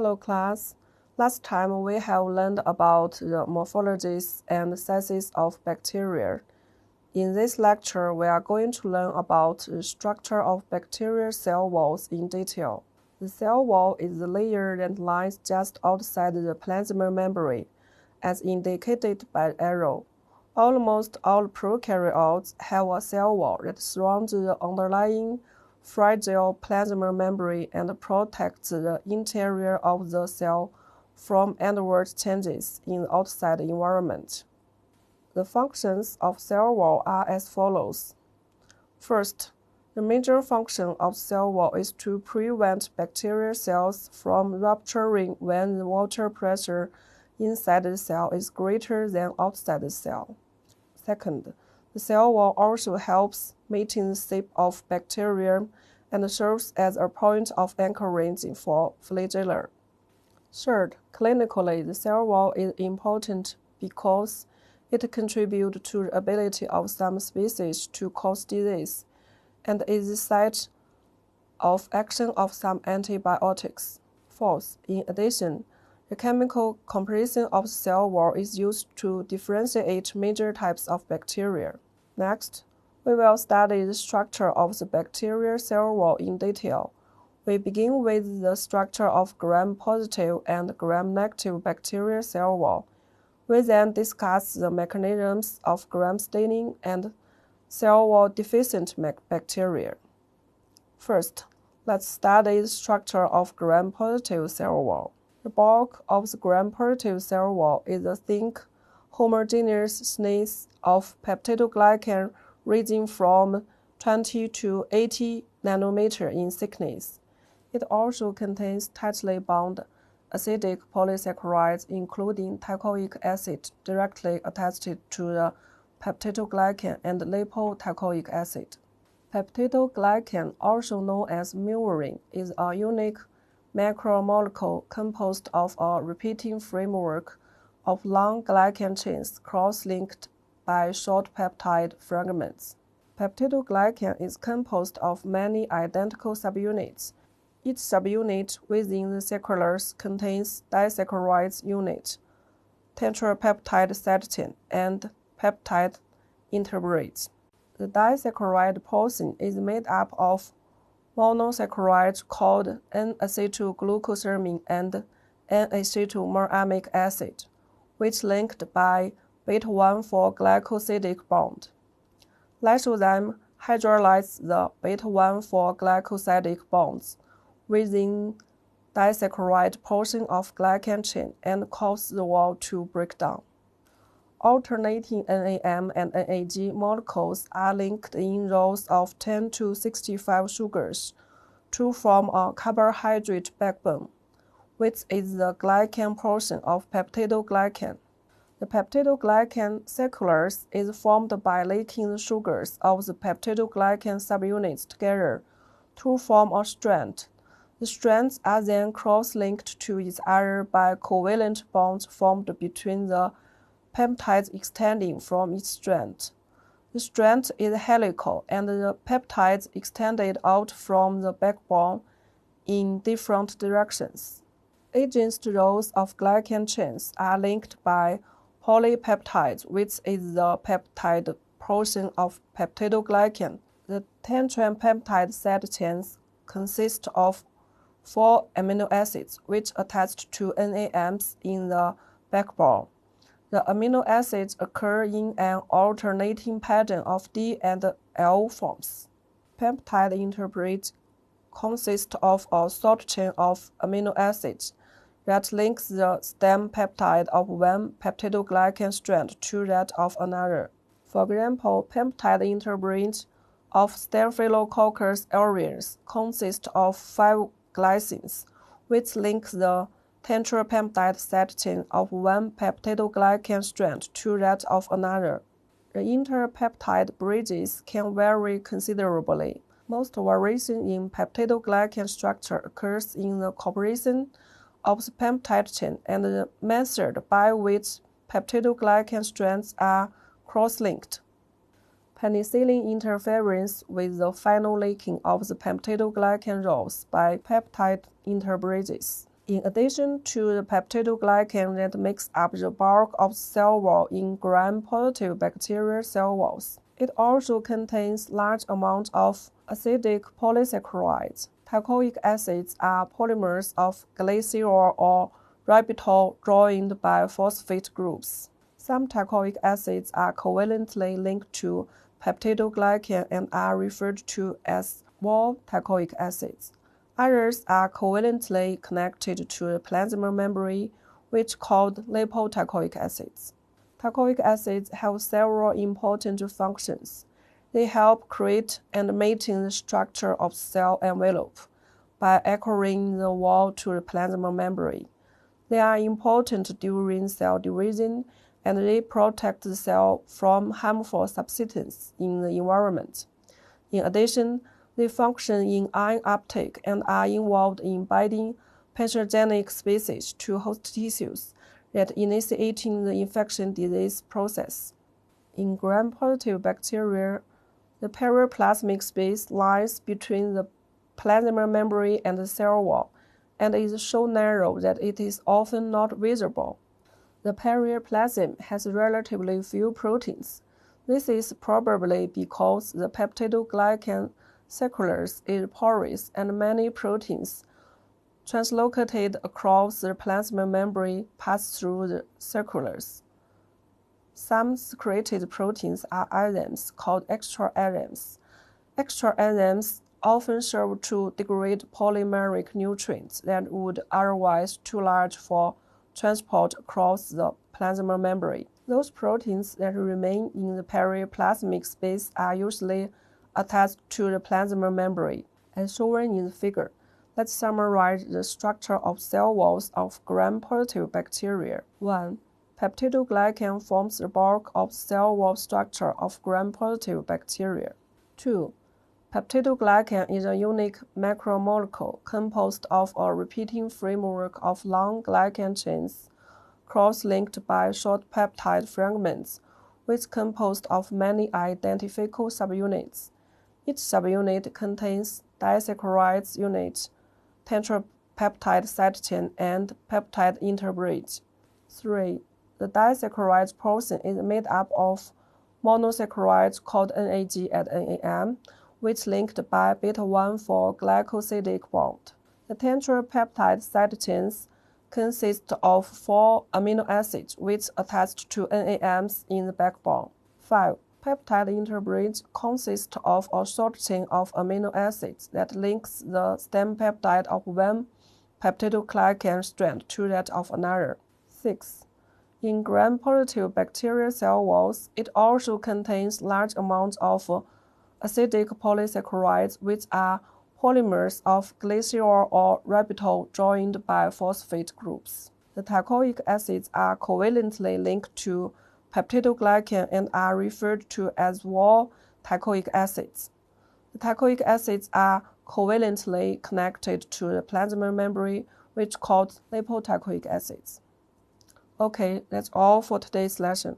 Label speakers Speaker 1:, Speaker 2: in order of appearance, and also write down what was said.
Speaker 1: Hello class. Last time we have learned about the morphologies and sizes of bacteria. In this lecture, we are going to learn about the structure of bacterial cell walls in detail. The cell wall is the layer that lies just outside the plasma membrane, as indicated by the arrow. Almost all prokaryotes have a cell wall that surrounds the underlying fragile plasma membrane and protects the interior of the cell from adverse changes in the outside environment. The functions of cell wall are as follows. First, the major function of cell wall is to prevent bacterial cells from rupturing when the water pressure inside the cell is greater than outside the cell. Second, the cell wall also helps maintain the shape of bacteria and serves as a point of anchorage for flagella. Third, clinically, the cell wall is important because it contributes to the ability of some species to cause disease and is the site of action of some antibiotics. Fourth, in addition, the chemical composition of the cell wall is used to differentiate major types of bacteria. Next, we will study the structure of the bacterial cell wall in detail. We begin with the structure of gram-positive and gram-negative bacterial cell wall. We then discuss the mechanisms of gram-staining and cell wall deficient bacteria. First, let's study the structure of gram-positive cell wall. The bulk of the gram-positive cell wall is a thick, homogeneous sneeze of peptidoglycan ranging from 20 to 80 nanometer in thickness. It also contains tightly bound acidic polysaccharides, including teichoic acid, directly attached to the peptidoglycan and lipoteichoic acid. Peptidoglycan, also known as myelin, is a unique macromolecule composed of a repeating framework of long glycan chains cross-linked by short peptide fragments. Peptidoglycan is composed of many identical subunits. Each subunit within the saccharides contains disaccharide unit, tetrapeptide cytosine, and peptide integrates. The disaccharide portion is made up of monosaccharides called N-acetylglucosamine and N-acetylmuramic acid, which linked by beta-1,4 glycosidic bond. Lysozyme hydrolyzes the beta-1,4 glycosidic bonds within disaccharide portion of glycan chain and causes the wall to break down. Alternating NAM and NAG molecules are linked in rows of 10 to 65 sugars to form a carbohydrate backbone, which is the glycan portion of peptidoglycan. The peptidoglycan sucralose is formed by linking the sugars of the peptidoglycan subunits together to form a strand. The strands are then cross-linked to each other by covalent bonds formed between the peptides extending from each strand. The strand is helical and the peptides extended out from the backbone in different directions. Against rows of glycan chains are linked by polypeptides, which is the peptide portion of peptidoglycan. The tetrapeptide side chains consist of 4 amino acids, which attach to NAMs in the backbone. The amino acids occur in an alternating pattern of D and L forms. Peptide intermediate consists of a short chain of amino acids that links the stem peptide of one peptidoglycan strand to that of another. For example, peptide intermediate of Staphylococcus aureus consists of 5 glycines, which link the tetrapeptide side chain of one peptidoglycan strand to that of another. The interpeptide bridges can vary considerably. Most variation in peptidoglycan structure occurs in the cooperation of the peptide chain and the method by which peptidoglycan strands are cross-linked. Penicillin interferes with the final linking of the peptidoglycan rows by peptide interbridges. In addition to the peptidoglycan that makes up the bulk of the cell wall in gram-positive bacterial cell walls, it also contains large amounts of acidic polysaccharides. Teichoic acids are polymers of glycerol or ribitol joined by phosphate groups. Some teichoic acids are covalently linked to peptidoglycan and are referred to as wall teichoic acids. Others are covalently connected to the plasma membrane, which are called lipoteichoic acids. Teichoic acids have several important functions. They help create and maintain the structure of cell envelope by anchoring the wall to the plasma membrane. They are important during cell division, and they protect the cell from harmful substances in the environment. In addition, they function in ion uptake and are involved in binding pathogenic species to host tissues that initiating the infection disease process. In gram-positive bacteria, the periplasmic space lies between the plasma membrane and the cell wall, and is so narrow that it is often not visible. The periplasm has relatively few proteins. This is probably because the peptidoglycan circulars is porous and many proteins translocated across the plasma membrane pass through the circulars. Some secreted proteins are enzymes called extra enzymes. Extra enzymes often serve to degrade polymeric nutrients that would otherwise too large for transport across the plasma membrane. Those proteins that remain in the periplasmic space are usually attached to the plasma membrane, as shown in the figure. Let's summarize the structure of cell walls of gram-positive bacteria. 1. Peptidoglycan forms the bulk of cell wall structure of gram-positive bacteria. 2. Peptidoglycan is a unique macromolecule composed of a repeating framework of long glycan chains cross-linked by short peptide fragments, which is composed of many identical subunits. Each subunit contains disaccharides unit, tetrapeptide side chain, and peptide interbridge. 3. The disaccharide portion is made up of monosaccharides called NAG and NAM, which linked by beta-1 for glycosidic bond. The tetrapeptide side chains consist of 4 amino acids which attach to NAMs in the backbone. 5. Peptide interbridge consists of a short chain of amino acids that links the stem peptide of one peptidoglycan strand to that of another. 6. In gram-positive bacterial cell walls, it also contains large amounts of acidic polysaccharides, which are polymers of glycerol or ribitol joined by phosphate groups. The teichoic acids are covalently linked to peptidoglycan and are referred to as wall teichoic acids. The teichoic acids are covalently connected to the plasma membrane, which is called lipoteichoic acids. Okay, that's all for today's lesson.